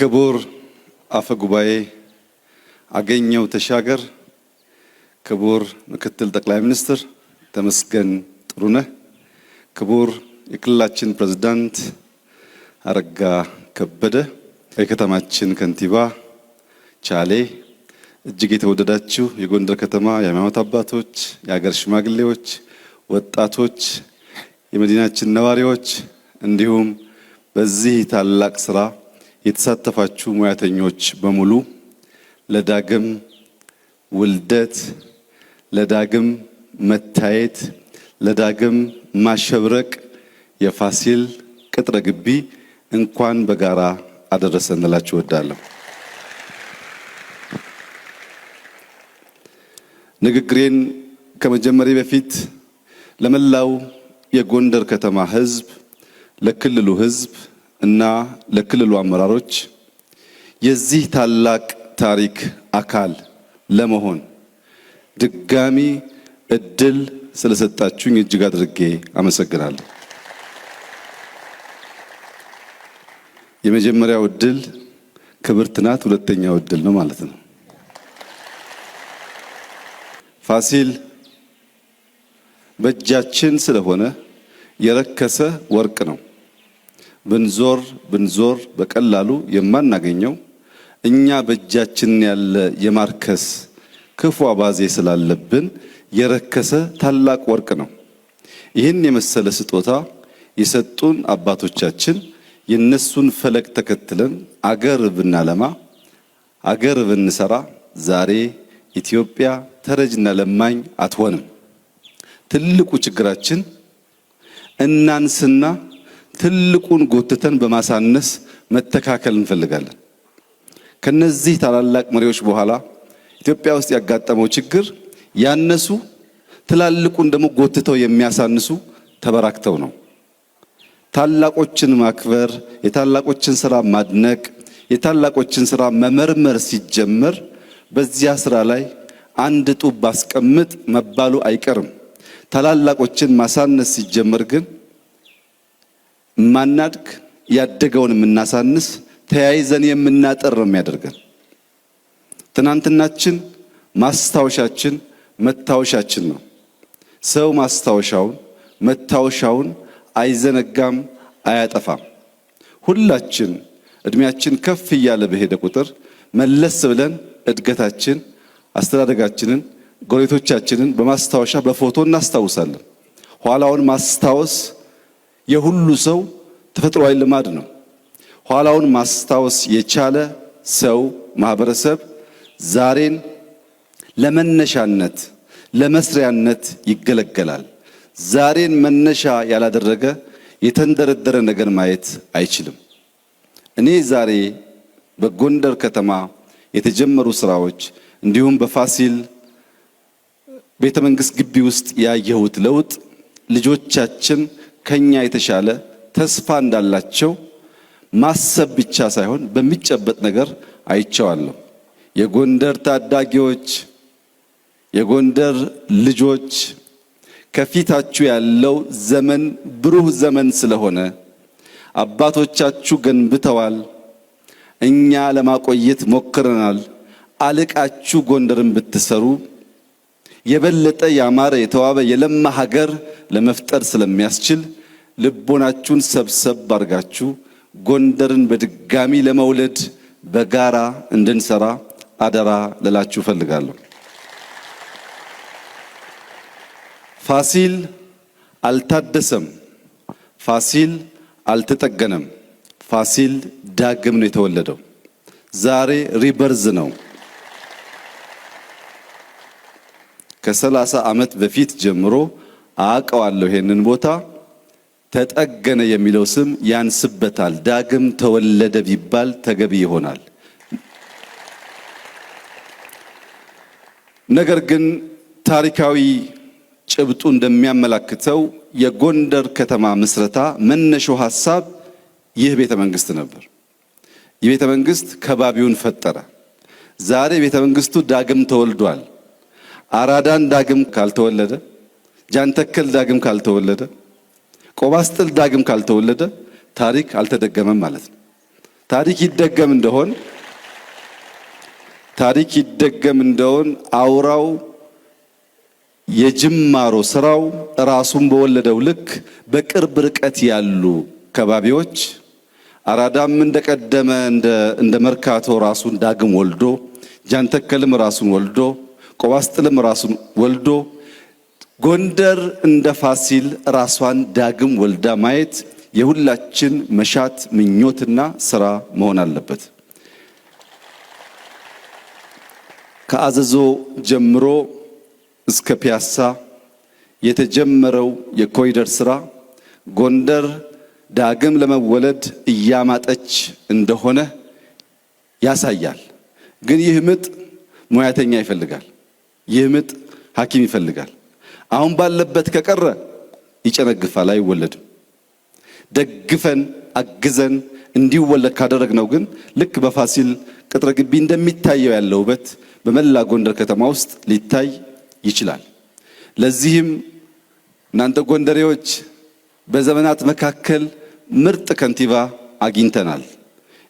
ክቡር አፈ ጉባኤ አገኘው ተሻገር፣ ክቡር ምክትል ጠቅላይ ሚኒስትር ተመስገን ጥሩነህ፣ ክቡር የክልላችን ፕሬዝዳንት አረጋ ከበደ፣ የከተማችን ከንቲባ ቻሌ፣ እጅግ የተወደዳችሁ የጎንደር ከተማ የሃይማኖት አባቶች፣ የሀገር ሽማግሌዎች፣ ወጣቶች፣ የመዲናችን ነዋሪዎች እንዲሁም በዚህ ታላቅ ስራ የተሳተፋችሁ ሙያተኞች በሙሉ ለዳግም ውልደት፣ ለዳግም መታየት፣ ለዳግም ማሸብረቅ የፋሲል ቅጥረ ግቢ እንኳን በጋራ አደረሰን እንላችሁ እወዳለሁ። ንግግሬን ከመጀመሪያ በፊት ለመላው የጎንደር ከተማ ሕዝብ፣ ለክልሉ ሕዝብ እና ለክልሉ አመራሮች የዚህ ታላቅ ታሪክ አካል ለመሆን ድጋሚ እድል ስለሰጣችሁኝ እጅግ አድርጌ አመሰግናለሁ። የመጀመሪያው እድል ክብርት ናት፣ ሁለተኛው እድል ነው ማለት ነው። ፋሲል በእጃችን ስለሆነ የረከሰ ወርቅ ነው። ብንዞር በቀላሉ የማናገኘው እኛ በእጃችን ያለ የማርከስ ክፉ አባዜ ስላለብን የረከሰ ታላቅ ወርቅ ነው። ይህን የመሰለ ስጦታ የሰጡን አባቶቻችን የነሱን ፈለግ ተከትለን አገር ብናለማ፣ አገር ብንሰራ ዛሬ ኢትዮጵያ ተረጅና ለማኝ አትሆንም። ትልቁ ችግራችን እናንስና ትልቁን ጎትተን በማሳነስ መተካከል እንፈልጋለን። ከነዚህ ታላላቅ መሪዎች በኋላ ኢትዮጵያ ውስጥ ያጋጠመው ችግር ያነሱ ትላልቁን ደግሞ ጎትተው የሚያሳንሱ ተበራክተው ነው። ታላቆችን ማክበር፣ የታላቆችን ስራ ማድነቅ፣ የታላቆችን ስራ መመርመር ሲጀመር በዚያ ስራ ላይ አንድ ጡብ ባስቀምጥ መባሉ አይቀርም። ታላላቆችን ማሳነስ ሲጀመር ግን ማናድግ፣ ያደገውን የምናሳንስ፣ ተያይዘን የምናጠር ነው የሚያደርገን። ትናንትናችን ማስታወሻችን መታወሻችን ነው። ሰው ማስታወሻውን መታወሻውን አይዘነጋም፣ አያጠፋም። ሁላችን እድሜያችን ከፍ እያለ በሄደ ቁጥር መለስ ብለን እድገታችን፣ አስተዳደጋችንን፣ ጎረቤቶቻችንን በማስታወሻ በፎቶ እናስታውሳለን። ኋላውን ማስታወስ የሁሉ ሰው ተፈጥሯዊ ልማድ ነው። ኋላውን ማስታወስ የቻለ ሰው ማህበረሰብ ዛሬን ለመነሻነት ለመስሪያነት ይገለገላል። ዛሬን መነሻ ያላደረገ የተንደረደረ ነገር ማየት አይችልም። እኔ ዛሬ በጎንደር ከተማ የተጀመሩ ስራዎች እንዲሁም በፋሲል ቤተ መንግስት ግቢ ውስጥ ያየሁት ለውጥ ልጆቻችን ከኛ የተሻለ ተስፋ እንዳላቸው ማሰብ ብቻ ሳይሆን በሚጨበጥ ነገር አይቼዋለሁ። የጎንደር ታዳጊዎች፣ የጎንደር ልጆች ከፊታችሁ ያለው ዘመን ብሩህ ዘመን ስለሆነ አባቶቻችሁ ገንብተዋል፣ እኛ ለማቆየት ሞክረናል። አልቃችሁ ጎንደርን ብትሰሩ የበለጠ ያማረ የተዋበ የለማ ሀገር ለመፍጠር ስለሚያስችል ልቦናችሁን ሰብሰብ አድርጋችሁ ጎንደርን በድጋሚ ለመውለድ በጋራ እንድንሰራ አደራ ልላችሁ ፈልጋለሁ። ፋሲል አልታደሰም፣ ፋሲል አልተጠገነም። ፋሲል ዳግም ነው የተወለደው። ዛሬ ሪበርዝ ነው። ከ30 ዓመት በፊት ጀምሮ አውቀዋለሁ ይሄንን ቦታ። ተጠገነ የሚለው ስም ያንስበታል። ዳግም ተወለደ ቢባል ተገቢ ይሆናል። ነገር ግን ታሪካዊ ጭብጡ እንደሚያመላክተው የጎንደር ከተማ ምስረታ መነሻው ሐሳብ ይህ ቤተ መንግስት ነበር። ይህ ቤተ መንግስት ከባቢውን ፈጠረ። ዛሬ ቤተ መንግስቱ ዳግም ተወልዷል። አራዳን ዳግም ካልተወለደ፣ ጃንተከል ዳግም ካልተወለደ፣ ቆባስጥል ዳግም ካልተወለደ ታሪክ አልተደገመም ማለት ነው። ታሪክ ይደገም እንደሆን አውራው የጅማሮ ስራው ራሱን በወለደው ልክ በቅርብ ርቀት ያሉ ከባቢዎች አራዳም እንደቀደመ እንደ መርካቶ ራሱን ዳግም ወልዶ ጃንተከልም ራሱን ወልዶ ቆባስጥልም ራሱን ወልዶ ጎንደር እንደ ፋሲል ራሷን ዳግም ወልዳ ማየት የሁላችን መሻት ምኞትና ስራ መሆን አለበት። ከአዘዞ ጀምሮ እስከ ፒያሳ የተጀመረው የኮሪደር ስራ ጎንደር ዳግም ለመወለድ እያማጠች እንደሆነ ያሳያል። ግን ይህ ምጥ ሙያተኛ ይፈልጋል። ይህ ምጥ ሐኪም ይፈልጋል። አሁን ባለበት ከቀረ ይጨነግፋል፣ አይወለድም። ደግፈን አግዘን እንዲወለድ ካደረግነው ግን ልክ በፋሲል ቅጥረ ግቢ እንደሚታየው ያለው ውበት በመላ ጎንደር ከተማ ውስጥ ሊታይ ይችላል። ለዚህም እናንተ ጎንደሬዎች በዘመናት መካከል ምርጥ ከንቲባ አግኝተናል።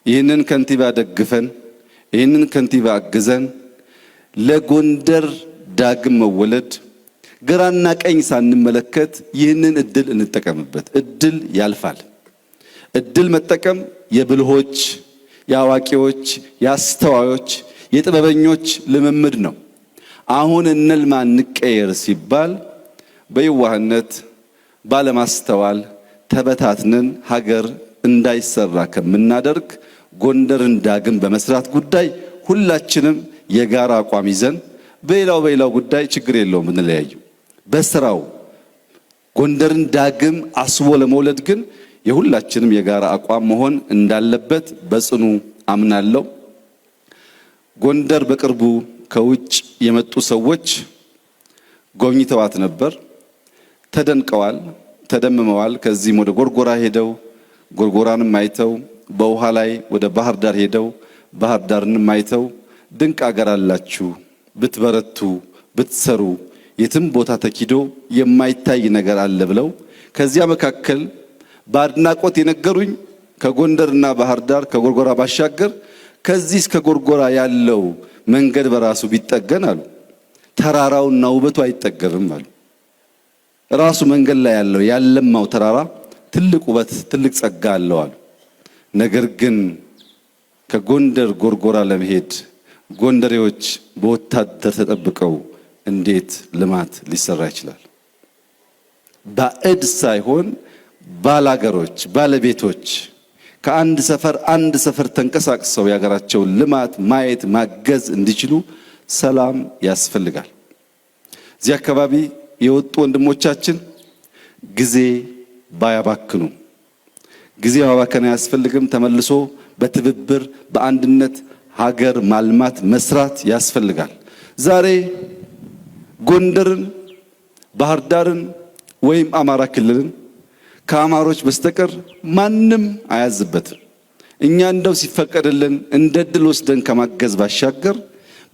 ይህንን ከንቲባ ደግፈን ይህንን ከንቲባ አግዘን ለጎንደር ዳግም መወለድ ግራና ቀኝ ሳንመለከት ይህንን እድል እንጠቀምበት። እድል ያልፋል። እድል መጠቀም የብልሆች፣ የአዋቂዎች፣ የአስተዋዮች፣ የጥበበኞች ልምምድ ነው። አሁን እንልማ እንቀየር ሲባል በየዋህነት ባለማስተዋል ተበታትነን ሀገር እንዳይሰራ ከምናደርግ ጎንደርን ዳግም በመስራት ጉዳይ ሁላችንም የጋራ አቋም ይዘን በሌላው ጉዳይ ችግር የለውም እንለያዩ። በስራው ጎንደርን ዳግም አስቦ ለመውለድ ግን የሁላችንም የጋራ አቋም መሆን እንዳለበት በጽኑ አምናለሁ። ጎንደር በቅርቡ ከውጭ የመጡ ሰዎች ጎብኝተዋት ነበር። ተደንቀዋል፣ ተደምመዋል። ከዚህም ወደ ጎርጎራ ሄደው ጎርጎራንም አይተው በውሃ ላይ ወደ ባህር ዳር ሄደው ባህር ዳርንም አይተው ድንቅ አገር አላችሁ፣ ብትበረቱ ብትሰሩ የትም ቦታ ተኪዶ የማይታይ ነገር አለ ብለው ከዚያ መካከል በአድናቆት የነገሩኝ ከጎንደርና ባህር ዳር ከጎርጎራ ባሻገር ከዚህ እስከ ጎርጎራ ያለው መንገድ በራሱ ቢጠገን አሉ ተራራውና ውበቱ አይጠገብም አሉ። ራሱ መንገድ ላይ ያለው ያለማው ተራራ ትልቅ ውበት ትልቅ ጸጋ አለው አሉ። ነገር ግን ከጎንደር ጎርጎራ ለመሄድ ጎንደሬዎች በወታደር ተጠብቀው እንዴት ልማት ሊሰራ ይችላል? ባዕድ ሳይሆን ባላገሮች ባለቤቶች ከአንድ ሰፈር አንድ ሰፈር ተንቀሳቅሰው የሀገራቸውን ልማት ማየት ማገዝ እንዲችሉ ሰላም ያስፈልጋል። እዚህ አካባቢ የወጡ ወንድሞቻችን ጊዜ ባያባክኑ ጊዜ ማባከን አያስፈልግም። ተመልሶ በትብብር በአንድነት ሀገር ማልማት መስራት ያስፈልጋል። ዛሬ ጎንደርን፣ ባህር ዳርን ወይም አማራ ክልልን ከአማሮች በስተቀር ማንም አያዝበትም። እኛ እንደው ሲፈቀድልን እንደ ድል ወስደን ከማገዝ ባሻገር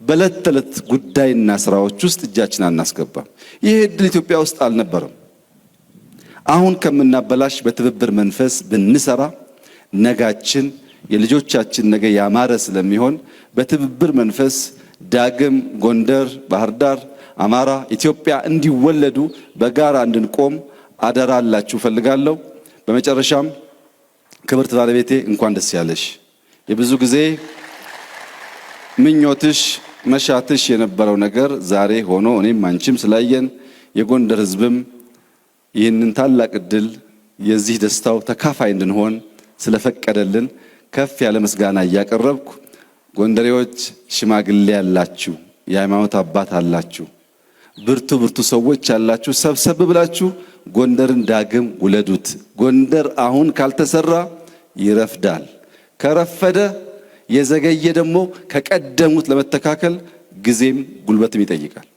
በዕለት ተዕለት ጉዳይና ስራዎች ውስጥ እጃችን አናስገባም። ይህ እድል ኢትዮጵያ ውስጥ አልነበረም። አሁን ከምናበላሽ በትብብር መንፈስ ብንሰራ ነጋችን የልጆቻችን ነገ ያማረ ስለሚሆን በትብብር መንፈስ ዳግም ጎንደር፣ ባህር ዳር፣ አማራ፣ ኢትዮጵያ እንዲወለዱ በጋራ እንድንቆም አደራ አላችሁ ፈልጋለሁ። በመጨረሻም ክብርት ባለቤቴ እንኳን ደስ ያለሽ። የብዙ ጊዜ ምኞትሽ መሻትሽ የነበረው ነገር ዛሬ ሆኖ እኔም አንቺም ስላየን የጎንደር ሕዝብም ይህንን ታላቅ እድል የዚህ ደስታው ተካፋይ እንድንሆን ስለፈቀደልን ከፍ ያለ ምስጋና እያቀረብኩ ጎንደሬዎች ሽማግሌ ያላችሁ፣ የሃይማኖት አባት አላችሁ፣ ብርቱ ሰዎች ያላችሁ ሰብሰብ ብላችሁ ጎንደርን ዳግም ውለዱት። ጎንደር አሁን ካልተሰራ ይረፍዳል። ከረፈደ የዘገየ ደግሞ ከቀደሙት ለመተካከል ጊዜም ጉልበትም ይጠይቃል።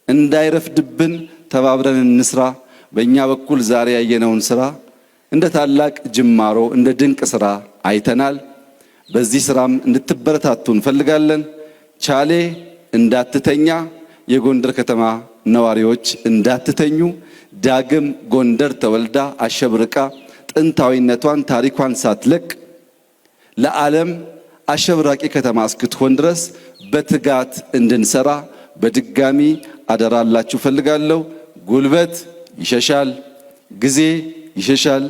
እንዳይረፍድብን ተባብረን እንስራ። በእኛ በኩል ዛሬ ያየነውን ስራ እንደ ታላቅ ጅማሮ እንደ ድንቅ ስራ አይተናል። በዚህ ስራም እንድትበረታቱ እንፈልጋለን። ቻሌ እንዳትተኛ፣ የጎንደር ከተማ ነዋሪዎች እንዳትተኙ። ዳግም ጎንደር ተወልዳ አሸብርቃ ጥንታዊነቷን ታሪኳን ሳትለቅ ለዓለም አሸብራቂ ከተማ እስክትሆን ድረስ በትጋት እንድንሰራ በድጋሚ አደራላችሁ ፈልጋለሁ። ጉልበት ይሸሻል፣ ጊዜ ይሸሻል፣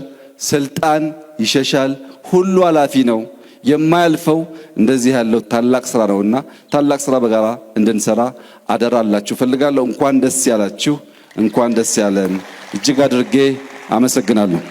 ስልጣን ይሸሻል። ሁሉ ኃላፊ ነው። የማያልፈው እንደዚህ ያለው ታላቅ ስራ ነውና ታላቅ ስራ በጋራ እንድንሰራ አደራላችሁ ፈልጋለሁ። እንኳን ደስ ያላችሁ፣ እንኳን ደስ ያለን። እጅግ አድርጌ አመሰግናለሁ።